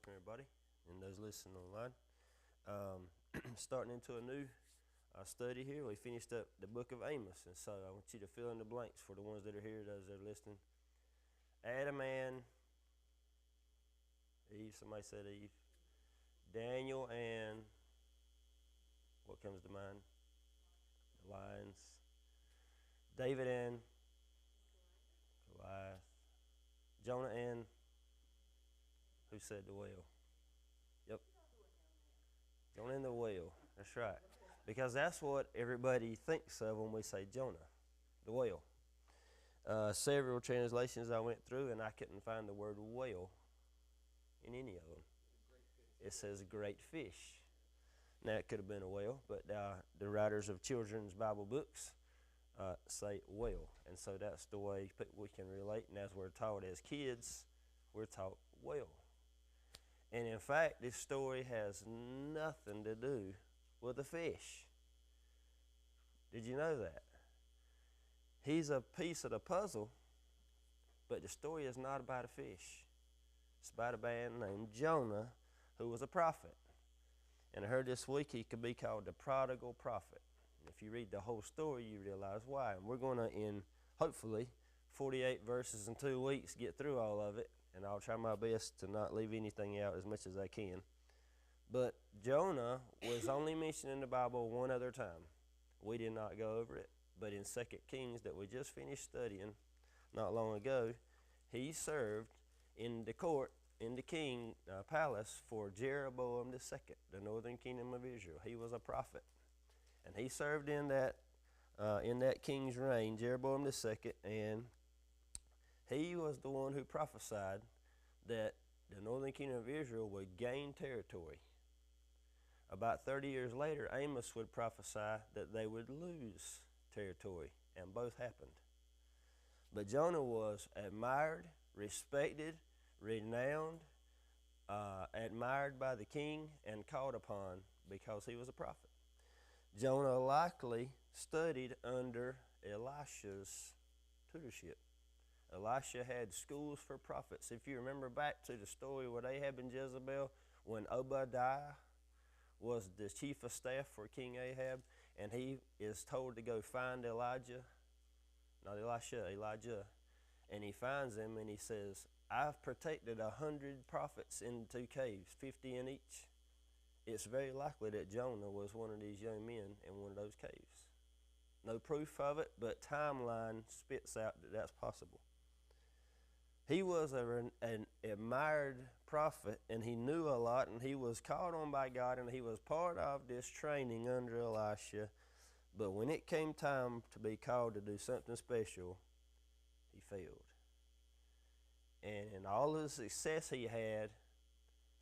welcome everybody and those listening online. Starting into a new study here. We finished up the book of Amos, and so I want you to fill in the blanks for the ones that are here, those that are listening. Adam and Eve, somebody said Eve. Daniel and, what comes to mind? The lions. David and Goliath. Jonah and, who said the whale? Yep. Jonah and the whale. That's right. Because that's what everybody thinks of when we say Jonah, the whale. Several translations I went through, and I couldn't find the word whale in any of them. It says great fish. Now, it could have been a whale, but the writers of children's Bible books say whale. And so that's the way we can relate. And as we're taught as kids, we're taught whale. And in fact, this story has nothing to do with a fish. Did you know that? He's a piece of the puzzle, but the story is not about a fish. It's about a man named Jonah who was a prophet. And I heard this week he could be called the prodigal prophet. And if you read the whole story, you realize why. And we're going to, in hopefully 48 verses in 2 weeks, get through all of it. And I'll try my best to not leave anything out as much as I can. But Jonah was only mentioned in the Bible one other time. We did not go over it. But in 2 Kings that we just finished studying not long ago, he served in the court, in the king palace for Jeroboam II, the northern kingdom of Israel. He was a prophet. And he served in that king's reign, Jeroboam II, and he was the one who prophesied that the northern kingdom of Israel would gain territory. About 30 years later, Amos would prophesy that they would lose territory, and both happened. But Jonah was admired, respected, renowned, admired by the king, and called upon because he was a prophet. Jonah likely studied under Elisha's tutorship. Elisha had schools for prophets. If you remember back to the story with Ahab and Jezebel, when Obadiah was the chief of staff for King Ahab, and he is told to go find Elijah, and he finds him and he says, I've protected 100 prophets in 2 caves, 50 in each. It's very likely that Jonah was one of these young men in one of those caves. No proof of it, but timeline spits out that that's possible. He was an admired prophet, and he knew a lot, and he was called on by God, and he was part of this training under Elisha. But when it came time to be called to do something special, he failed. And in all of the success he had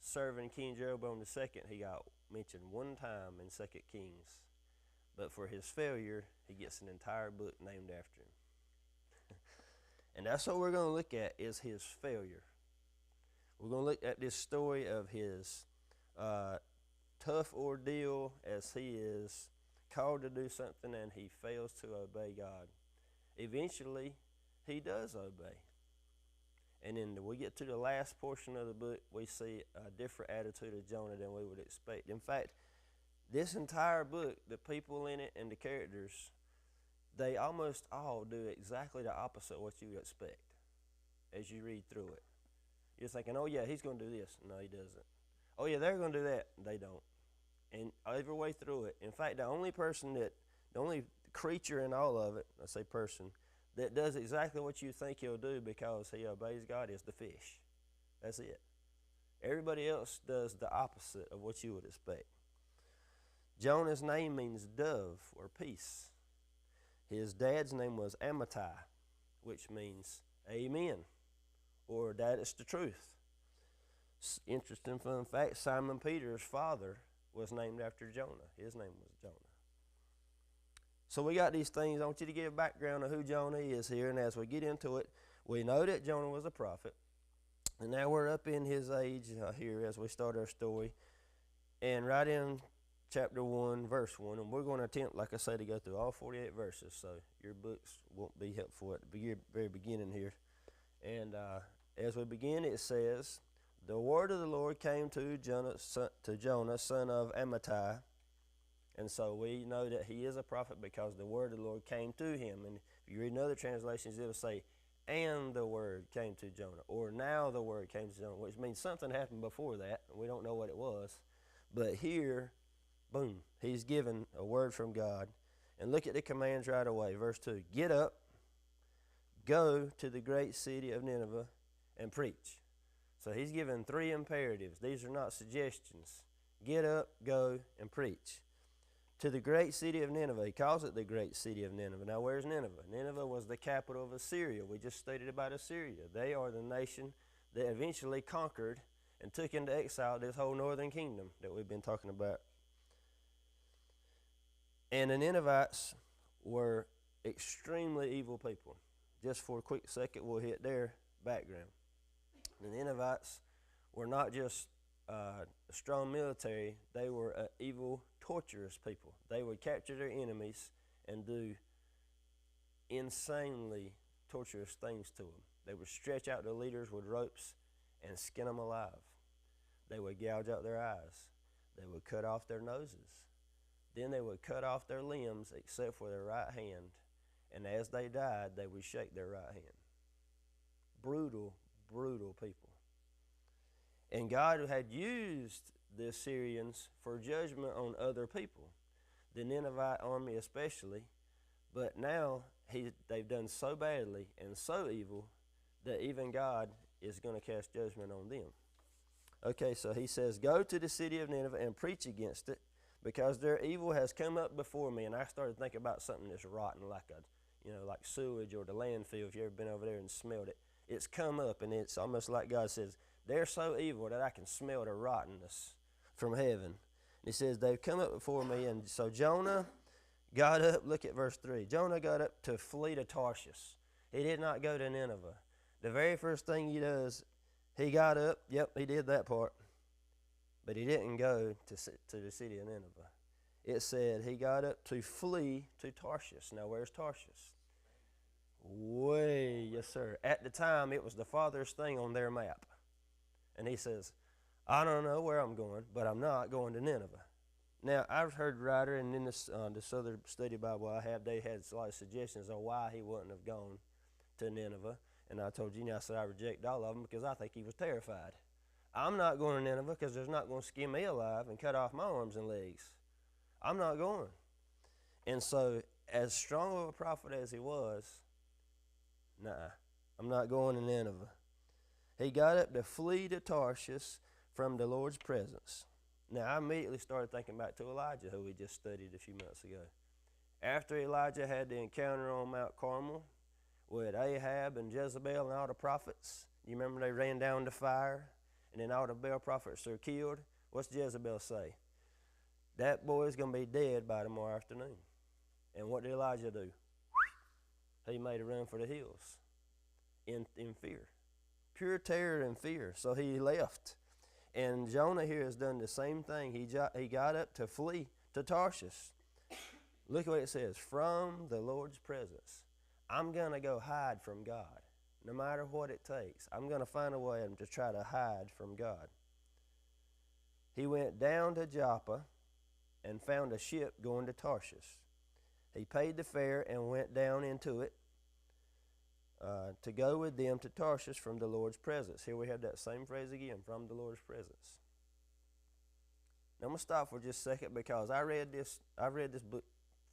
serving King Jeroboam II, he got mentioned one time in 2 Kings. But for his failure, he gets an entire book named after him. And that's what we're going to look at, is his failure. We're going to look at this story of his tough ordeal as he is called to do something and he fails to obey God. Eventually, he does obey. And then we get to the last portion of the book, we see a different attitude of Jonah than we would expect. In fact, this entire book, the people in it and the characters, they almost all do exactly the opposite of what you would expect as you read through it. You're thinking, oh yeah, he's going to do this. No, he doesn't. Oh yeah, they're going to do that. They don't. And every way through it. In fact, the only creature in all of it, I say person, that does exactly what you think he'll do because he obeys God is the fish. That's it. Everybody else does the opposite of what you would expect. Jonah's name means dove or peace. His dad's name was Amittai, which means amen, or that is the truth. Interesting fun fact, Simon Peter's father was named after Jonah. His name was Jonah. So we got these things. I want you to give a background of who Jonah is here, and as we get into it, we know that Jonah was a prophet, and now we're up in his age here as we start our story, and right in chapter 1, verse 1, and we're going to attempt, like I say, to go through all 48 verses, so your books won't be helpful at the very beginning here. And as we begin, it says, the word of the Lord came to Jonah, son of Amittai. And so we know that he is a prophet because the word of the Lord came to him. And if you read in other translations, it'll say, and the word came to Jonah, or now the word came to Jonah, which means something happened before that. We don't know what it was. But here, boom, he's given a word from God. And look at the commands right away. Verse 2, get up, go to the great city of Nineveh, and preach. So he's given 3 imperatives. These are not suggestions. Get up, go, and preach. To the great city of Nineveh. He calls it the great city of Nineveh. Now, where's Nineveh? Nineveh was the capital of Assyria. We just stated about Assyria. They are the nation that eventually conquered and took into exile this whole northern kingdom that we've been talking about. And the Ninevites were extremely evil people. Just for a quick second, we'll hit their background. The Ninevites were not just a strong military, they were evil, torturous people. They would capture their enemies and do insanely torturous things to them. They would stretch out their leaders with ropes and skin them alive. They would gouge out their eyes. They would cut off their noses. Then they would cut off their limbs except for their right hand. And as they died, they would shake their right hand. Brutal, brutal people. And God had used the Assyrians for judgment on other people, the Ninevite army especially. But now they've done so badly and so evil that even God is going to cast judgment on them. Okay, so he says, go to the city of Nineveh and preach against it, because their evil has come up before me. And I started thinking about something that's rotten, like like sewage or the landfill. If you've ever been over there and smelled it, it's come up, and it's almost like God says, they're so evil that I can smell the rottenness from heaven. And he says, they've come up before me. And so Jonah got up. Look at verse 3. Jonah got up to flee to Tarshish. He did not go to Nineveh. The very first thing he does, he got up. Yep, he did that part. But he didn't go to the city of Nineveh. It said he got up to flee to Tarshish. Now, where's Tarshish? Yes, sir. At the time, it was the farthest thing on their map. And he says, I don't know where I'm going, but I'm not going to Nineveh. Now, I've heard writer, and in this other study Bible I have, they had a lot of suggestions on why he wouldn't have gone to Nineveh. And I told you, I said I reject all of them because I think he was terrified. I'm not going to Nineveh because there's not going to skin me alive and cut off my arms and legs. I'm not going. And so, as strong of a prophet as he was, I'm not going to Nineveh. He got up to flee to Tarshish from the Lord's presence. Now, I immediately started thinking back to Elijah, who we just studied a few months ago. After Elijah had the encounter on Mount Carmel with Ahab and Jezebel and all the prophets, you remember they ran down the fire, and then all the Baal prophets are killed? What's Jezebel say? That boy's going to be dead by tomorrow afternoon. And what did Elijah do? He made a run for the hills in fear. Pure terror and fear. So he left. And Jonah here has done the same thing. He got up to flee to Tarshish. Look at what it says. From the Lord's presence. I'm going to go hide from God. No matter what it takes. I'm going to find a way to try to hide from God. He went down to Joppa and found a ship going to Tarshish. He paid the fare and went down into it to go with them to Tarshish from the Lord's presence. Here we have that same phrase again, from the Lord's presence. Now I'm going to stop for just a second because I read this book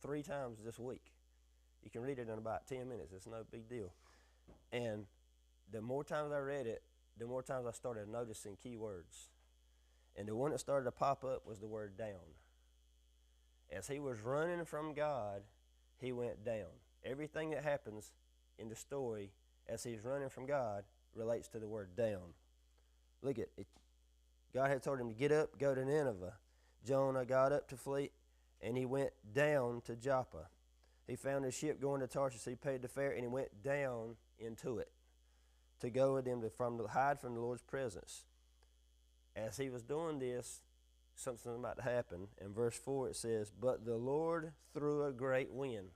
3 times this week. You can read it in about 10 minutes. It's no big deal. And the more times I read it, the more times I started noticing key words. And the one that started to pop up was the word down. As he was running from God, he went down. Everything that happens in the story as he's running from God relates to the word down. Look at it. God had told him to get up, go to Nineveh. Jonah got up to flee, and he went down to Joppa. He found a ship going to Tarshish. He paid the fare, and he went down into it to go with them to hide from the Lord's presence. As he was doing this, something about to happen. In verse 4 it says, but the Lord threw a great wind.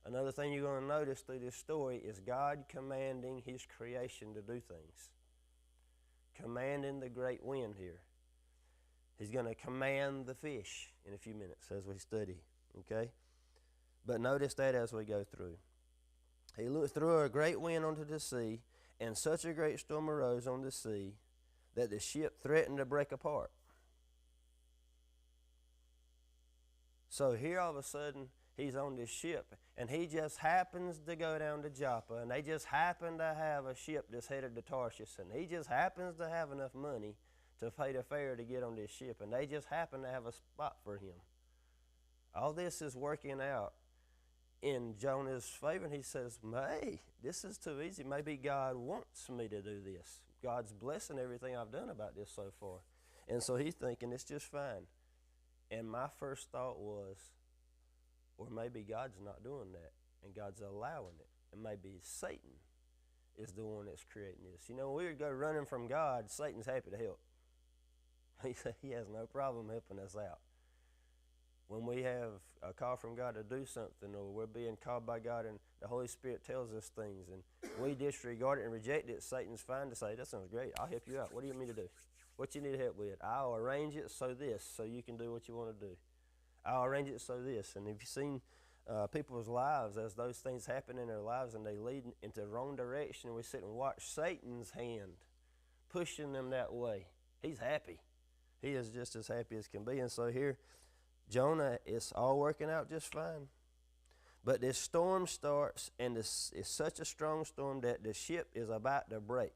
Another thing you're going to notice through this story is God commanding his creation to do things. commanding the great wind here. He's going to command the fish in a few minutes as we study, okay? But notice that as we go through. He threw a great wind onto the sea, and such a great storm arose on the sea that the ship threatened to break apart. So here all of a sudden, he's on this ship, and he just happens to go down to Joppa, and they just happen to have a ship that's headed to Tarshish, and he just happens to have enough money to pay the fare to get on this ship, and they just happen to have a spot for him. All this is working out in Jonah's favor, and he says, hey, this is too easy. Maybe God wants me to do this. God's blessing everything I've done about this so far. And so he's thinking it's just fine. And my first thought was, or maybe God's not doing that, and God's allowing it. And maybe Satan is the one that's creating this. You know, when we go running from God, Satan's happy to help. He has no problem helping us out. When we have a call from God to do something, or we're being called by God and the Holy Spirit tells us things, and we disregard it and reject it, Satan's fine to say, that sounds great, I'll help you out. What do you want me to do? What you need help with? I'll arrange it so you can do what you want to do. I'll arrange it so this. And if you've seen people's lives, as those things happen in their lives and they lead into the wrong direction, we sit and watch Satan's hand pushing them that way. He's happy. He is just as happy as can be. And so here, Jonah, is all working out just fine. But this storm starts, and this is such a strong storm that the ship is about to break.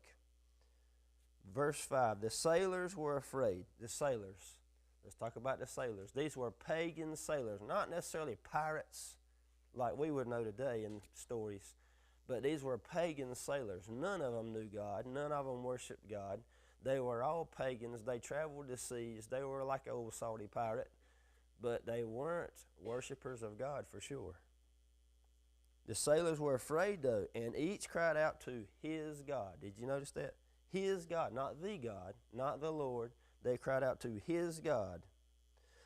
Verse 5, the sailors were afraid. The sailors. Let's talk about the sailors. These were pagan sailors, not necessarily pirates like we would know today in stories, but these were pagan sailors. None of them knew God. None of them worshiped God. They were all pagans. They traveled the seas. They were like an old salty pirate, but they weren't worshipers of God for sure. The sailors were afraid though, and each cried out to his God. Did you notice that? His God, not the God, not the Lord. They cried out to his God.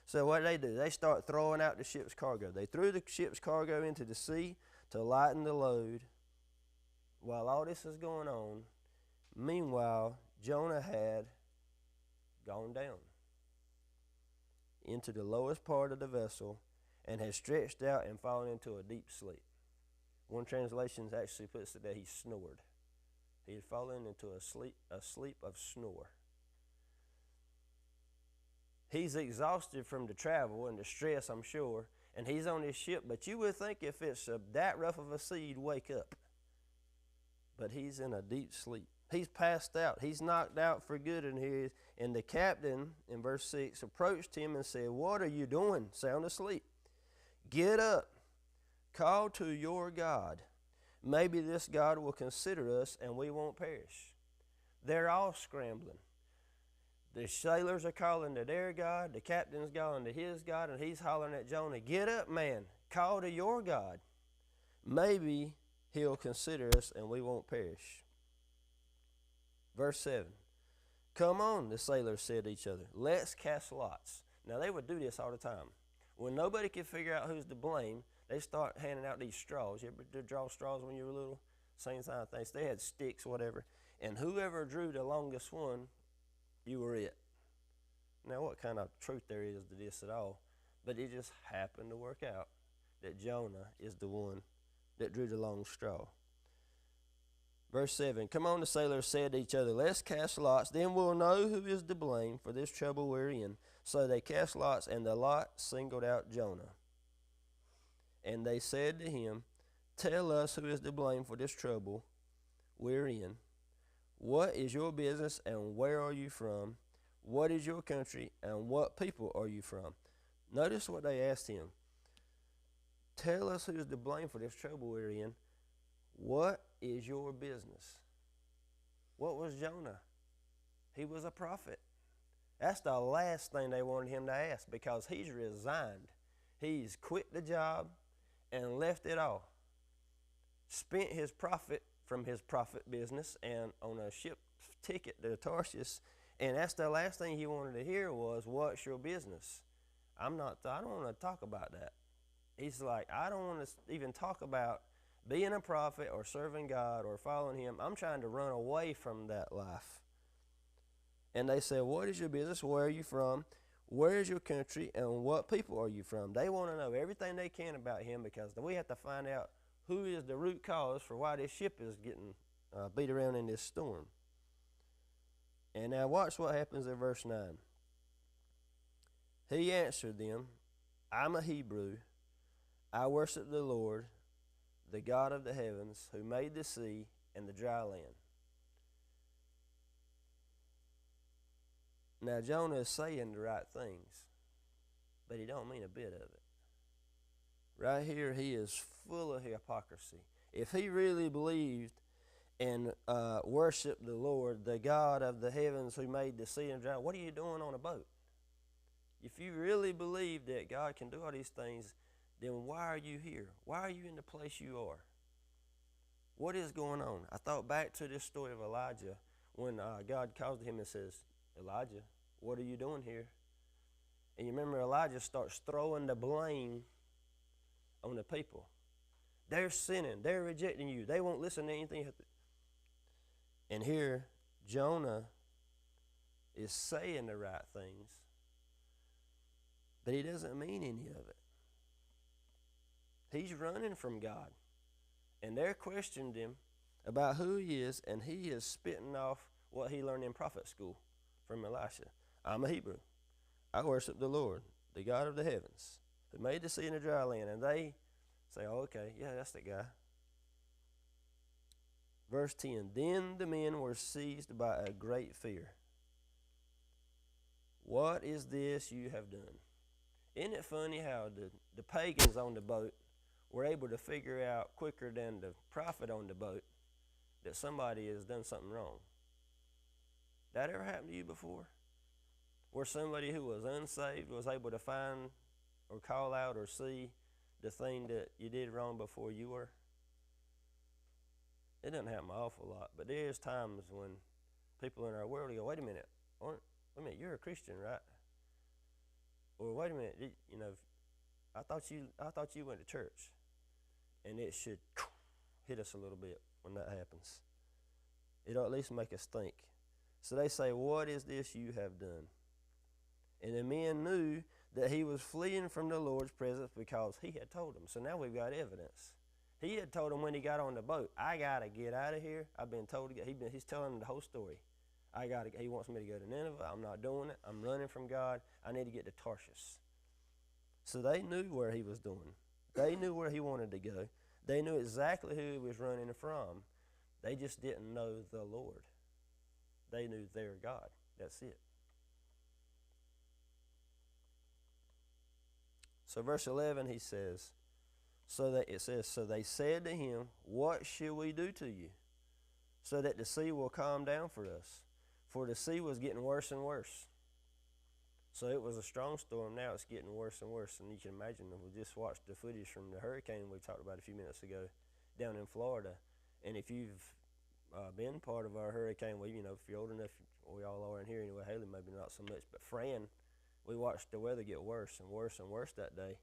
So what did they do? They start throwing out the ship's cargo. They threw the ship's cargo into the sea to lighten the load. While all this is going on, meanwhile, Jonah had gone down into the lowest part of the vessel and had stretched out and fallen into a deep sleep. One translation actually puts it that he snored. He had fallen into a sleep of snore. He's exhausted from the travel and the stress, I'm sure, and he's on this ship, but you would think if it's that rough of a sea, he'd wake up. But he's in a deep sleep. He's passed out. He's knocked out for good in here. And the captain, in verse 6, approached him and said, what are you doing? Sound asleep. Get up. Call to your God. Maybe this God will consider us and we won't perish. They're all scrambling. The sailors are calling to their God. The captain's calling to his God. And he's hollering at Jonah, get up, man. Call to your God. Maybe he'll consider us and we won't perish. Verse 7. Come on, the sailors said to each other. Let's cast lots. Now, they would do this all the time. When nobody could figure out who's to blame, they start handing out these straws. You ever draw straws when you were little? Same kind of things. They had sticks, whatever. And whoever drew the longest one, you were it. Now, what kind of truth there is to this at all? But it just happened to work out that Jonah is the one that drew the long straw. Verse 7, come on, the sailors said to each other, let's cast lots, then we'll know who is to blame for this trouble we're in. So they cast lots, and the lot singled out Jonah. And they said to him, tell us who is to blame for this trouble we're in. What is your business, and where are you from? What is your country, and what people are you from? Notice what they asked him. Tell us who is to blame for this trouble we're in. What is your business? What was Jonah? He was a prophet. That's the last thing they wanted him to ask, because he's resigned. He's quit the job and left it all. Spent his profit from his profit business and on a ship ticket to Tarshish, and that's the last thing he wanted to hear was, what's your business? I don't want to talk about that. He's like, I don't want to even talk about being a prophet or serving God or following him. I'm trying to run away from that life. And they said, what is your business? Where are you from? Where is your country? And what people are you from? They want to know everything they can about him, because we have to find out who is the root cause for why this ship is getting beat around in this storm. And now watch what happens in verse 9. He answered them, I'm a Hebrew. I worship the Lord, the God of the heavens, who made the sea and the dry land. Now Jonah is saying the right things, but he don't mean a bit of it. Right here, he is full of hypocrisy. If he really believed and worshiped the Lord, the God of the heavens who made the sea and dry, what are you doing on a boat? If you really believe that God can do all these things, then why are you here? Why are you in the place you are? What is going on? I thought back to this story of Elijah when God calls to him and says, Elijah, what are you doing here? And you remember Elijah starts throwing the blame on the people. They're sinning. They're rejecting you. They won't listen to anything. And here, Jonah is saying the right things, but he doesn't mean any of it. He's running from God. And they're questioning him about who he is, and he is spitting off what he learned in prophet school from Elisha. I'm a Hebrew. I worship the Lord, the God of the heavens, who made the sea and the dry land. And they say, oh, okay, yeah, that's the guy. Verse 10, then the men were seized by a great fear. What is this you have done? Isn't it funny how the pagans on the boat were able to figure out quicker than the prophet on the boat that somebody has done something wrong? That ever happened to you before? Where somebody who was unsaved was able to find or call out or see the thing that you did wrong before you were? It doesn't happen an awful lot, but there's times when people in our world go, wait a minute, you're a Christian, right? Or wait a minute, I thought you went to church. And it should hit us a little bit when that happens. It'll at least make us think. So they say, what is this you have done? And the men knew that he was fleeing from the Lord's presence because he had told them. So now we've got evidence. He had told them when he got on the boat, I got to get out of here. I've been told to get. He's telling them the whole story. He wants me to go to Nineveh. I'm not doing it. I'm running from God. I need to get to Tarshish. So they knew where he was doing. They knew where he wanted to go. They knew exactly who he was running from. They just didn't know the Lord. They knew their God. That's it. So verse 11, he says, so they said to him, what shall we do to you, so that the sea will calm down for us? For the sea was getting worse and worse. So it was a strong storm. Now it's getting worse and worse. And you can imagine, we just watched the footage from the hurricane we talked about a few minutes ago down in Florida. And if you've been part of our hurricane, if you're old enough, we all are in here anyway, Haley maybe not so much, but Fran, we watched the weather get worse and worse and worse that day.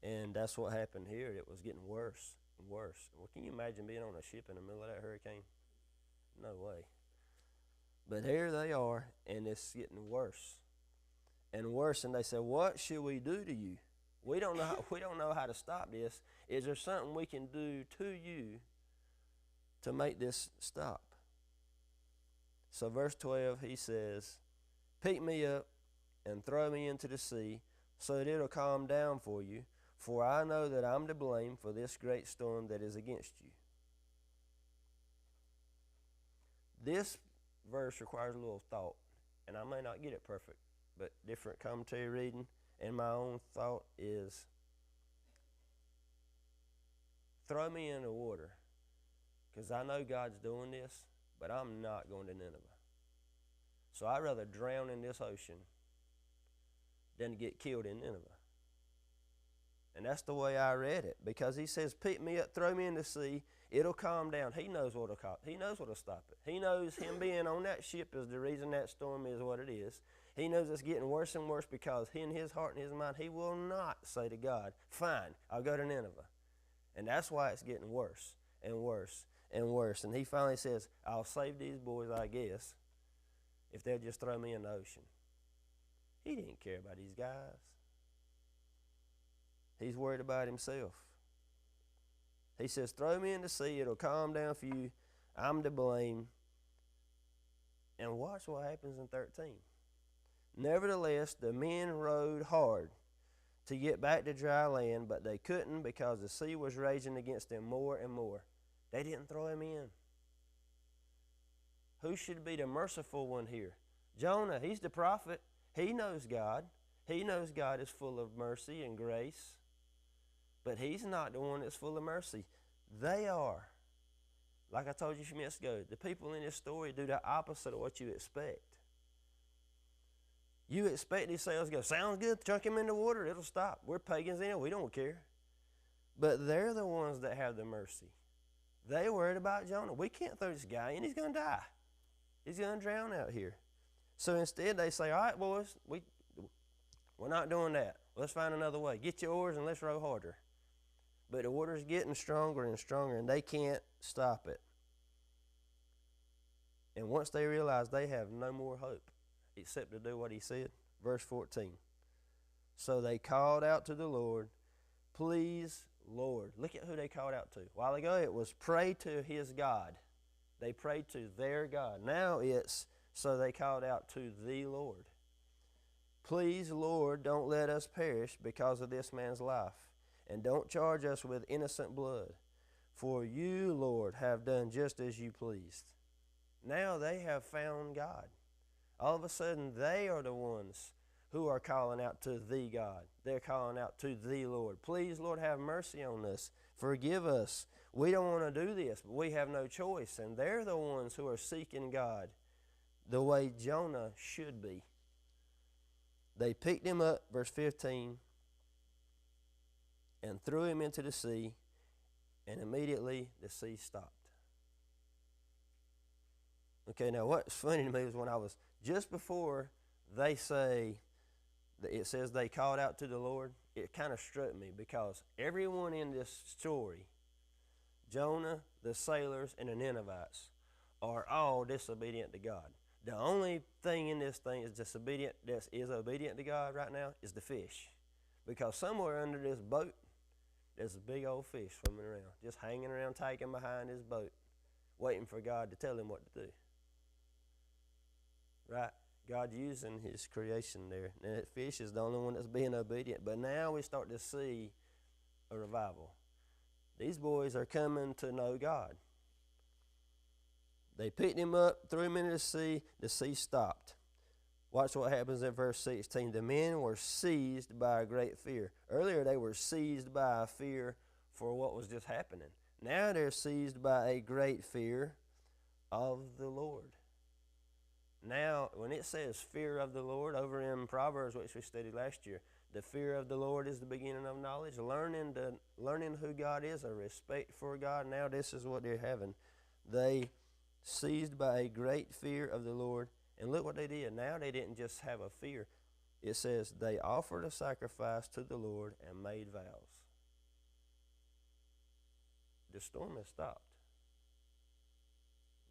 And that's what happened here. It was getting worse and worse. Well, can you imagine being on a ship in the middle of that hurricane? No way. But here they are, and it's getting worse and worse. And they said, what should we do to you? We don't know how to stop this. Is there something we can do to you to make this stop? So verse 12, he says, pick me up and throw me into the sea so that it'll calm down for you, for I know that I'm to blame for this great storm that is against you. This verse requires a little thought, and I may not get it perfect, but different commentary reading and my own thought is, throw me in the water, because I know God's doing this, but I'm not going to Nineveh. So I'd rather drown in this ocean than to get killed in Nineveh. And that's the way I read it, because he says, pick me up, throw me in the sea, it'll calm down. He knows what'll stop it. He knows him being on that ship is the reason that storm is what it is. He knows it's getting worse and worse, because in his heart and his mind, he will not say to God, fine, I'll go to Nineveh. And that's why it's getting worse and worse and worse. And he finally says, I'll save these boys, I guess. if they'll just throw me in the ocean. He didn't care about these guys. He's worried about himself. He says, throw me in the sea. It'll calm down for you. I'm to blame. And watch what happens in 13. Nevertheless, the men rowed hard to get back to dry land, but they couldn't because the sea was raging against them more and more. They didn't throw him in. Who should be the merciful one here? Jonah. He's the prophet. He knows God. He knows God is full of mercy and grace. But he's not the one that's full of mercy. They are. Like I told you a few minutes ago, the people in this story do the opposite of what you expect. You expect these sailors to go, sounds good, chunk him in the water, it'll stop. We're pagans anyway, we don't care. But they're the ones that have the mercy. They worried about Jonah. We can't throw this guy in, he's going to die. He's going to drown out here. So instead they say, all right, boys, we're not doing that. Let's find another way. Get your oars and let's row harder. But the water's getting stronger and stronger, and they can't stop it. And once they realize they have no more hope except to do what he said, verse 14. So they called out to the Lord, please, Lord. Look at who they called out to. A while ago it was pray to his God. They prayed to their God. Now it's so they called out to the Lord. Please, Lord, don't let us perish because of this man's life. And don't charge us with innocent blood. For you, Lord, have done just as you pleased. Now they have found God. All of a sudden, they are the ones who are calling out to the God. They're calling out to the Lord. Please, Lord, have mercy on us. Forgive us. We don't want to do this, but we have no choice. And they're the ones who are seeking God the way Jonah should be. They picked him up, verse 15, and threw him into the sea, and immediately the sea stopped. Okay, now what's funny to me is when I was, just before they say, it says they called out to the Lord, it kind of struck me because everyone in this story, Jonah, the sailors, and the Ninevites, are all disobedient to God. The only thing in this thing that is obedient to God right now is the fish. Because somewhere under this boat, there's a big old fish swimming around, just hanging around, tagging behind his boat, waiting for God to tell him what to do. Right? God using his creation there. And that fish is the only one that's being obedient. But now we start to see a revival. These boys are coming to know God. They picked him up, threw him into the sea stopped. Watch what happens in verse 16. The men were seized by a great fear. Earlier they were seized by a fear for what was just happening. Now they're seized by a great fear of the Lord. Now, when it says fear of the Lord over in Proverbs, which we studied last year, the fear of the Lord is the beginning of knowledge. Learning who God is, a respect for God. Now this is what they're having. They seized by a great fear of the Lord. And look what they did. Now they didn't just have a fear. It says they offered a sacrifice to the Lord and made vows. The storm has stopped.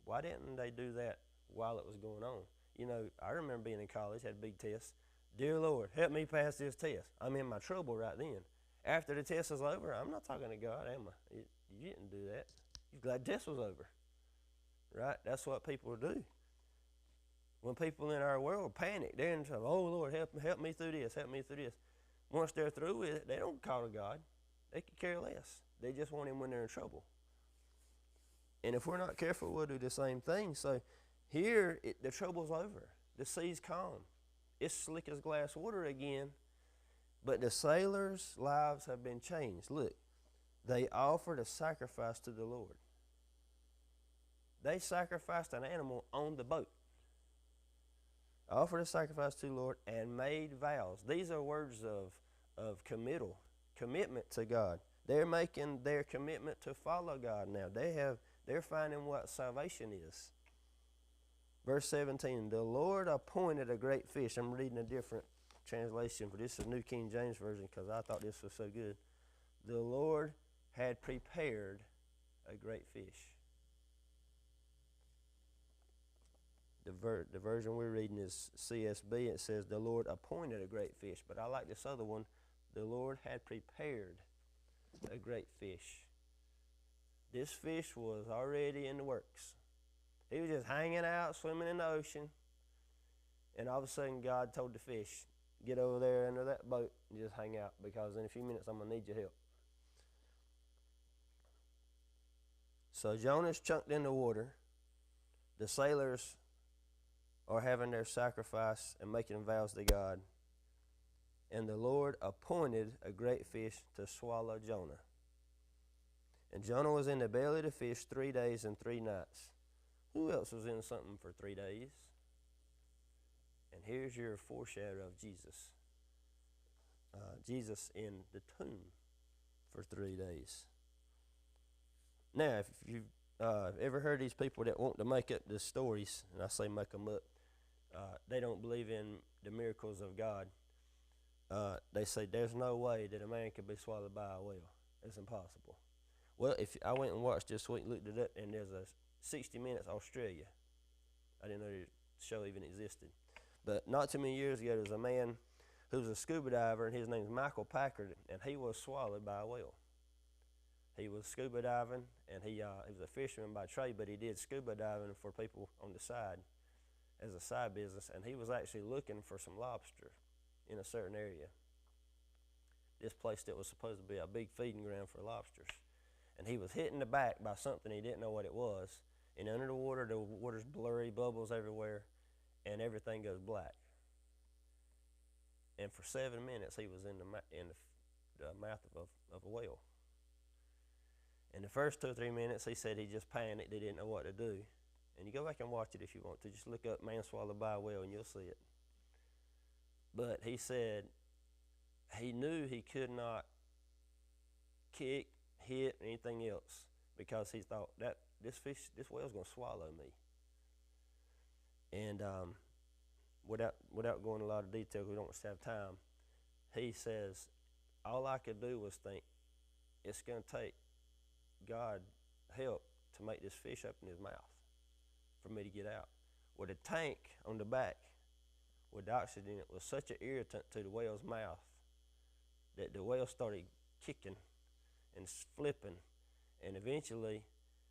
Why didn't they do that while it was going on? You know, I remember being in college, had a big test. Dear Lord, help me pass this test. I'm in my trouble right then. After the test is over, I'm not talking to God, am I? You didn't do that. You're glad the test was over. Right? That's what people do. When people in our world panic, they're in trouble. Oh, Lord, help me through this, help me through this. Once they're through with it, they don't call to God. They could care less. They just want him when they're in trouble. And if we're not careful, we'll do the same thing. So here, the trouble's over. The sea's calm. It's slick as glass water again. But the sailors' lives have been changed. Look, they offered a sacrifice to the Lord. They sacrificed an animal on the boat. Offered a sacrifice to the Lord and made vows. These are words of commitment to God. They're making their commitment to follow God now. They're finding what salvation is. Verse 17, the Lord appointed a great fish. I'm reading a different translation, but this is New King James Version because I thought this was so good. The Lord had prepared a great fish. the version we're reading is CSB. It says, the Lord appointed a great fish. But I like this other one. The Lord had prepared a great fish. This fish was already in the works. He was just hanging out, swimming in the ocean. And all of a sudden, God told the fish, get over there under that boat and just hang out, because in a few minutes I'm going to need your help. So Jonah's chunked in the water. The sailors are having their sacrifice and making vows to God. And the Lord appointed a great fish to swallow Jonah. And Jonah was in the belly of the fish 3 days and 3 nights. Who else was in something for 3 days? And here's your foreshadow of Jesus. Jesus in the tomb for 3 days. Now, if you've ever heard these people that want to make up the stories, and I say make them up, they don't believe in the miracles of God. They say there's no way that a man could be swallowed by a whale. It's impossible. Well, if I went and watched this week, looked it up, and there's a 60 Minutes Australia. I didn't know the show even existed. But not too many years ago, there was a man who was a scuba diver, and his name's Michael Packard, and he was swallowed by a whale. He was scuba diving, and he was a fisherman by trade, but he did scuba diving for people on the side as a side business, and he was actually looking for some lobster in a certain area. This place that was supposed to be a big feeding ground for lobsters. And he was hit in the back by something he didn't know what it was. And under the water's blurry, bubbles everywhere, and everything goes black. And for 7 minutes, he was in the mouth of a whale. In the first 2 or 3 minutes, he said he just panicked. He didn't know what to do. And you go back and watch it if you want to. Just look up man swallowed by a whale, and you'll see it. But he said he knew he could not kick, hit, anything else, because he thought that this whale's going to swallow me. And without going into a lot of detail, we don't have time, he says, all I could do was think, it's going to take God help to make this fish open his mouth for me to get out. With a tank on the back with the oxygen, it was such an irritant to the whale's mouth that the whale started kicking and flipping, and eventually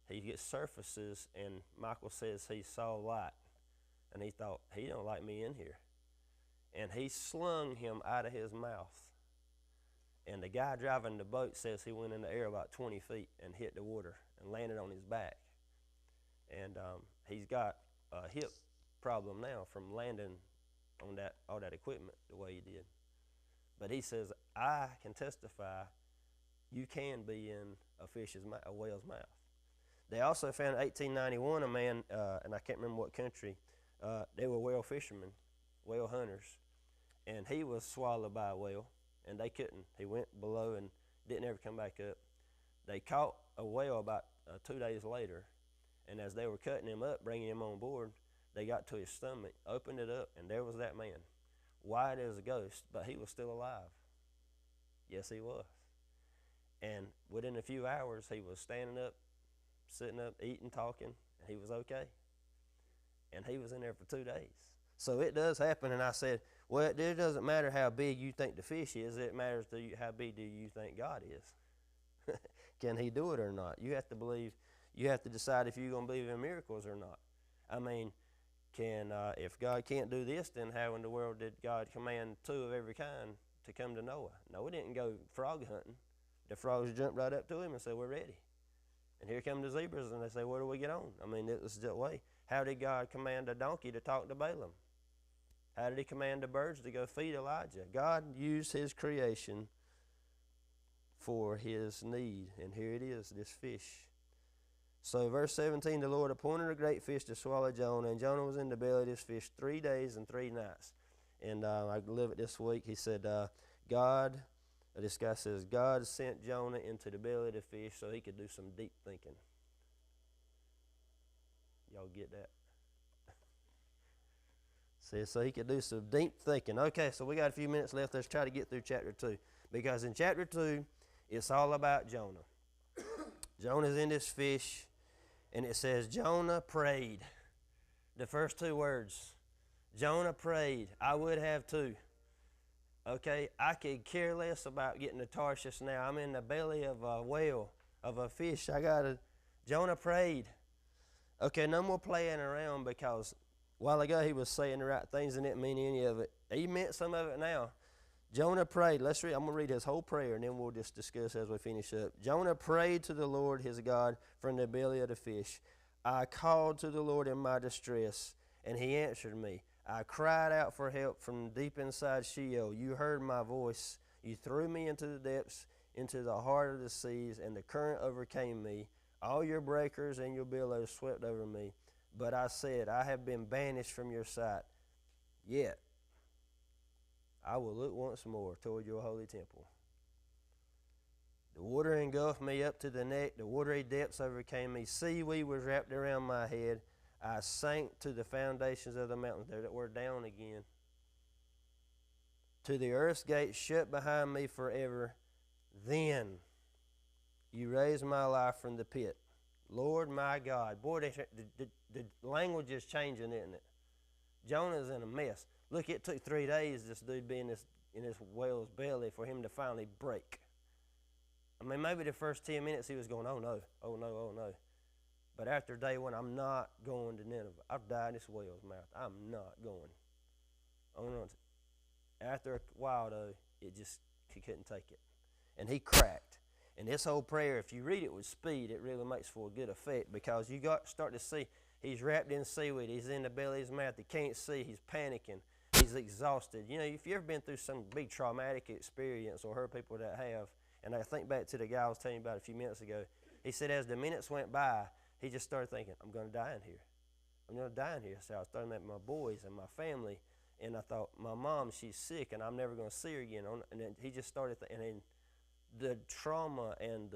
he gets surfaces, and Michael says he saw light, and he thought, he don't like me in here, and he slung him out of his mouth. And the guy driving the boat says he went in the air about 20 feet and hit the water and landed on his back. And he's got a hip problem now from landing on all that equipment the way he did. But he says, I can testify you can be in a whale's mouth. They also found in 1891 a man, and I can't remember what country, they were whale fishermen, whale hunters, and he was swallowed by a whale, and they couldn't. He went below and didn't ever come back up. They caught a whale about 2 days later, and as they were cutting him up, bringing him on board, they got to his stomach, opened it up, and there was that man, white as a ghost, but he was still alive. Yes, he was. And within a few hours, he was standing up, sitting up, eating, talking, and he was okay. And he was in there for 2 days. So it does happen, and I said, well, it doesn't matter how big you think the fish is. It matters to you how big do you think God is. Can he do it or not? You have to believe. You have to decide if you're going to believe in miracles or not. I mean, if God can't do this, then how in the world did God command 2 of every kind to come to Noah? Noah didn't go frog hunting. The frogs jumped right up to him and said, we're ready. And here come the zebras, and they say, where do we get on? I mean, it was that way. How did God command a donkey to talk to Balaam? How did he command the birds to go feed Elijah? God used his creation for his need, and here it is, this fish. So verse 17, the Lord appointed a great fish to swallow Jonah, and Jonah was in the belly of this fish 3 days and 3 nights. And I live it this week. He said, this guy says, God sent Jonah into the belly of the fish so he could do some deep thinking. Y'all get that? Says so he could do some deep thinking. Okay, so we got a few minutes left. Let's try to get through chapter 2. Because in chapter 2, it's all about Jonah. Jonah's in this fish, and it says Jonah prayed. The first two words. Jonah prayed. I would have too. Okay, I could care less about getting to Tarshish now. I'm in the belly of a whale, of a fish. Jonah prayed. Okay, no more playing around, because a while ago he was saying the right things and didn't mean any of it. He meant some of it now. Jonah prayed. Let's read. I'm going to read his whole prayer, and then we'll just discuss as we finish up. Jonah prayed to the Lord his God from the belly of the fish. I called to the Lord in my distress, and he answered me. I cried out for help from deep inside Sheol. You heard my voice. You threw me into the depths, into the heart of the seas, and the current overcame me. All your breakers and your billows swept over me. But I said, I have been banished from your sight. Yet I will look once more toward your holy temple. The water engulfed me up to the neck. The watery depths overcame me. Seaweed was wrapped around my head. I sank to the foundations of the mountains. There that word down again. To the earth's gate shut behind me forever. Then you raised my life from the pit. Lord my God. Boy, the language is changing, isn't it? Jonah's in a mess. Look, it took 3 days, this dude being in this whale's belly, for him to finally break. I mean, maybe the first 10 minutes he was going, oh no, oh no, oh no. But after day one, I'm not going to Nineveh. I've died in this whale's mouth. I'm not going. After a while, though, he couldn't take it. And he cracked. And this whole prayer, if you read it with speed, it really makes for a good effect, because you start to see he's wrapped in seaweed. He's in the belly of his mouth. He can't see. He's panicking. He's exhausted. You know, if you've ever been through some big traumatic experience, or heard people that have, and I think back to the guy I was telling you about a few minutes ago, he said as the minutes went by, he just started thinking, I'm going to die in here. I'm going to die in here. So I was starting with my boys and my family, and I thought, my mom, she's sick, and I'm never going to see her again. And then he just started thinking, and the trauma and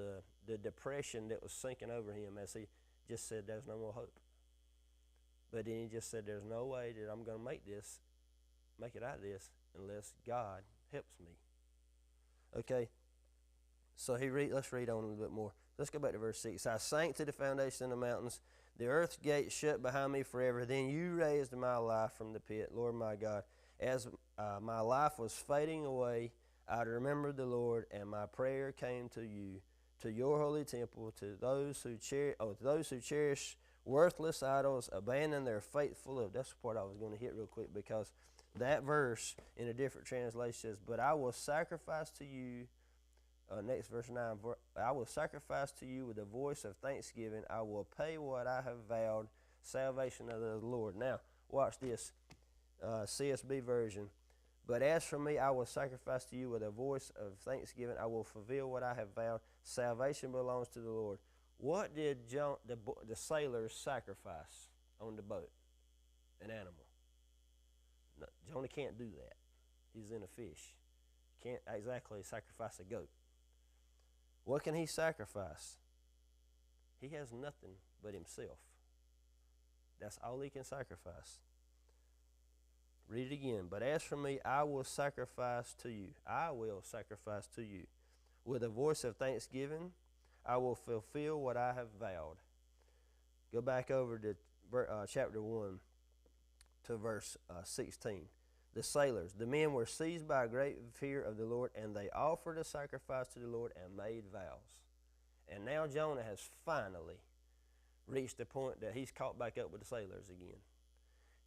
the depression that was sinking over him, as he just said, there's no more hope. But then he just said, there's no way that I'm going to make it out of this, unless God helps me. Okay, so let's read on a little bit more. Let's go back to verse 6. I sank to the foundation of the mountains. The earth's gate shut behind me forever. Then you raised my life from the pit, Lord my God. As my life was fading away, I remembered the Lord, and my prayer came to you, to your holy temple, to those who cherish worthless idols, abandon their faithful love. That's the part I was going to hit real quick, because that verse in a different translation says, but I will sacrifice to you, next verse 9, I will sacrifice to you with a voice of thanksgiving. I will pay what I have vowed, salvation of the Lord. Now, watch this, CSB version. But as for me, I will sacrifice to you with a voice of thanksgiving. I will fulfill what I have vowed. Salvation belongs to the Lord. What did the sailors sacrifice on the boat? An animal. No, Jonah can't do that. He's in a fish. Can't exactly sacrifice a goat. What can he sacrifice? He has nothing but himself. That's all he can sacrifice. Read it again. But as for me, I will sacrifice to you. I will sacrifice to you. With a voice of thanksgiving, I will fulfill what I have vowed. Go back over to chapter 1 to verse 16. The sailors, the men were seized by a great fear of the Lord, and they offered a sacrifice to the Lord and made vows. And now Jonah has finally reached the point that he's caught back up with the sailors again.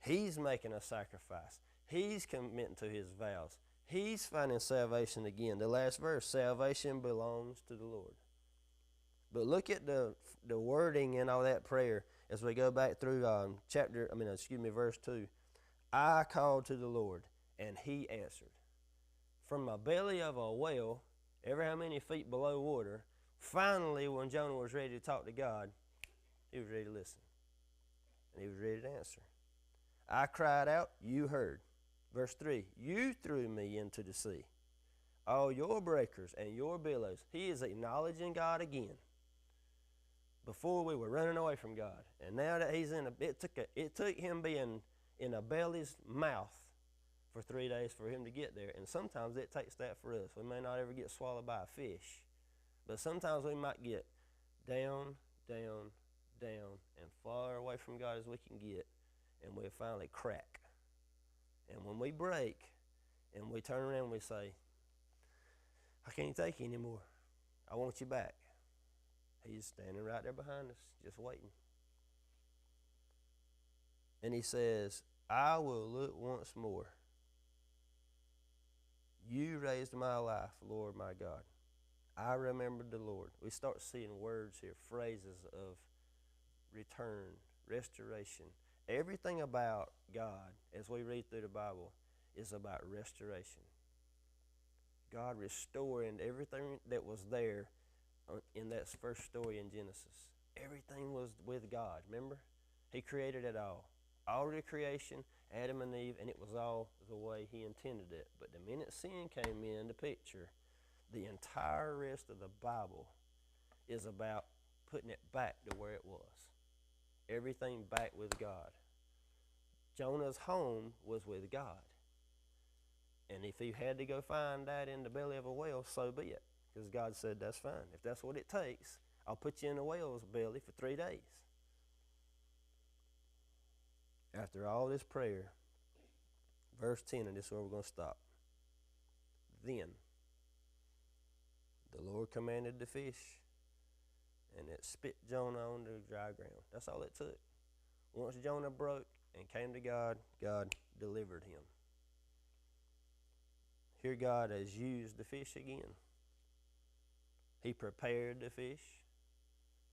He's making a sacrifice. He's committing to his vows. He's finding salvation again. The last verse, salvation belongs to the Lord. But look at the wording in all that prayer as we go back through verse 2. I called to the Lord, and he answered. From the belly of a whale, ever how many feet below water, finally when Jonah was ready to talk to God, he was ready to listen. And he was ready to answer. I cried out, you heard. Verse 3, you threw me into the sea. All your breakers and your billows. He is acknowledging God again. Before we were running away from God. And now that he's it took him being in a belly's mouth for 3 days for him to get there. And sometimes it takes that for us. We may not ever get swallowed by a fish. But sometimes we might get down, down, down, and far away from God as we can get. and we'll finally crack. And when we break and we turn around and we say, I can't take you anymore, I want you back, he's standing right there behind us, just waiting. And he says, I will look once more. You raised my life, Lord my God. I remembered the Lord. We start seeing words here, phrases of return, restoration. Everything about God, as we read through the Bible, is about restoration. God restoring everything that was there in that first story in Genesis. Everything was with God, remember? He created it all. All the creation, Adam and Eve, and it was all the way he intended it. But the minute sin came in the picture, the entire rest of the Bible is about putting it back to where it was. Everything back with God. Jonah's home was with God. And if he had to go find that in the belly of a whale, so be it. Because God said, that's fine. If that's what it takes, I'll put you in a whale's belly for 3 days. After all this prayer, verse 10, and this is where we're going to stop. Then the Lord commanded the fish, and it spit Jonah on the dry ground. That's all it took. Once Jonah broke and came to God, God delivered him. Here God has used the fish again. He prepared the fish.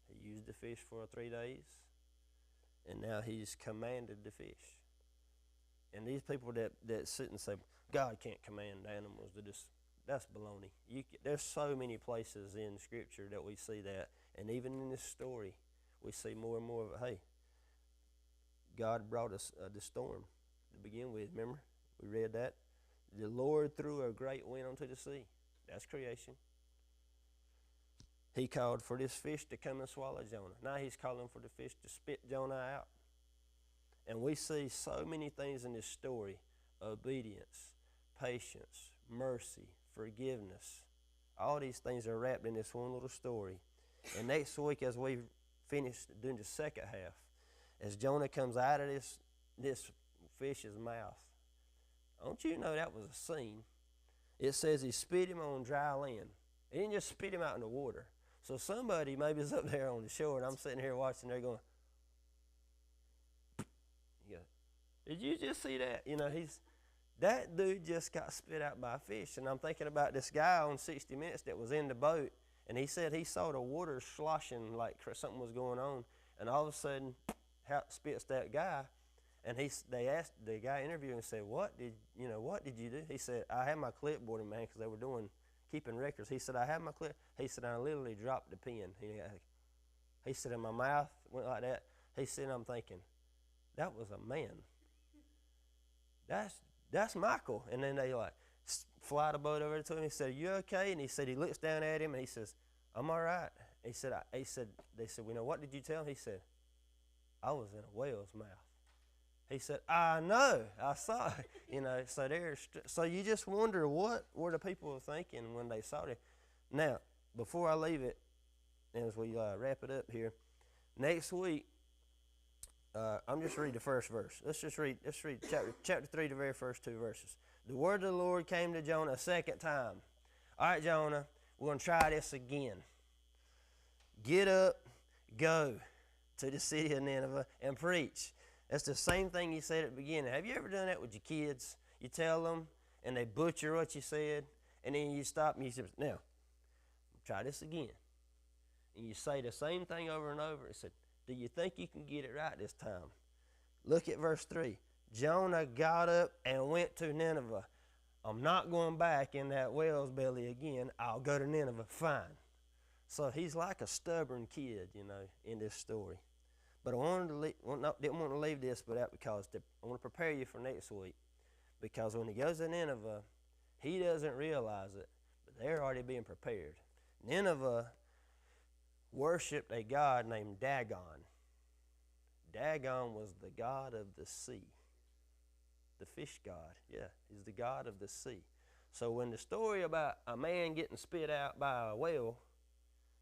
He used the fish for 3 days. And now he's commanded the fish. And these people that sit and say, God can't command animals to just, that's baloney. There's so many places in Scripture that we see that. And even in this story, we see more and more of it. Hey, God brought us the storm to begin with. Remember? We read that. The Lord threw a great wind onto the sea. That's creation. He called for this fish to come and swallow Jonah. Now he's calling for the fish to spit Jonah out. And we see so many things in this story. Obedience, patience, mercy, forgiveness. All these things are wrapped in this one little story. And next week, as we finish doing the second half, as Jonah comes out of this fish's mouth, don't you know that was a scene? It says he spit him on dry land. He didn't just spit him out in the water. So somebody maybe is up there on the shore, and I'm sitting here watching, they're going, yeah. Did you just see that? You know, that dude just got spit out by a fish. And I'm thinking about this guy on 60 Minutes that was in the boat, and he said he saw the water sloshing like something was going on, and all of a sudden, out spits that guy. And they asked the guy interviewing and said, what did you do? He said, I had my clipboard in my hand because they were keeping records. He said, I had my clip. He said, I literally dropped the pen. He said, and my mouth went like that. He said, I'm thinking, that was a man. That's Michael. And then they fly the boat over to him. He said, you okay? And he said, he looks down at him and he says, I'm all right. They said, well, what did you tell him? He said, I was in a whale's mouth. He said, I know, I saw it. So you just wonder what were the people thinking when they saw it. Now, before I leave it, as we wrap it up here, next week, I'm just reading the first verse. Let's read chapter 3, the very first 2 verses. The word of the Lord came to Jonah a second time. All right, Jonah, we're going to try this again. Get up, go to the city of Nineveh and preach. That's the same thing you said at the beginning. Have you ever done that with your kids? You tell them, and they butcher what you said, and then you stop and you say, now, try this again. And you say the same thing over and over. It said, do you think you can get it right this time? Look at verse 3. Jonah got up and went to Nineveh. I'm not going back in that whale's belly again. I'll go to Nineveh. Fine. So he's like a stubborn kid, in this story. But I didn't want to leave this without because I want to prepare you for next week. Because when he goes to Nineveh, he doesn't realize it, but they're already being prepared. Nineveh worshipped a god named Dagon. Dagon was the god of the sea, the fish god. Yeah, he's the god of the sea. So when the story about a man getting spit out by a whale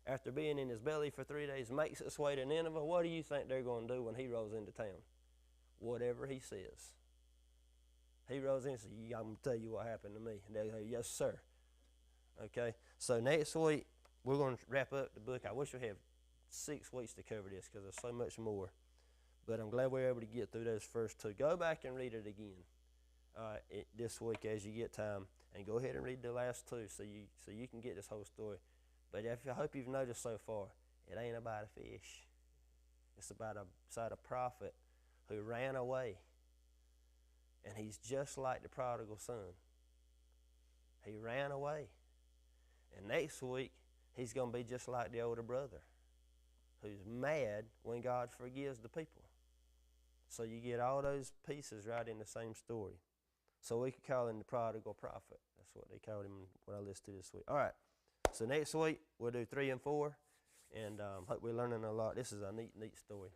after being in his belly for 3 days makes its way to Nineveh, what do you think they're going to do when he rolls into town? whatever he says. He rose in and said, I'm going to tell you what happened to me. And they go, yes, sir. Okay, so next week, we're going to wrap up the book. I wish we had 6 weeks to cover this because there's so much more. But I'm glad we were able to get through those first 2. Go back and read it again this week as you get time. And go ahead and read the last 2 so you can get this whole story. But I hope you've noticed so far, it ain't about a fish. It's about a prophet who ran away. And he's just like the prodigal son. He ran away. And next week, he's going to be just like the older brother who's mad when God forgives the people. So you get all those pieces right in the same story. So we could call him the prodigal prophet. That's what they called him when I listened to this week. All right. So next week, we'll do 3 and 4. And hope we're learning a lot. This is a neat story.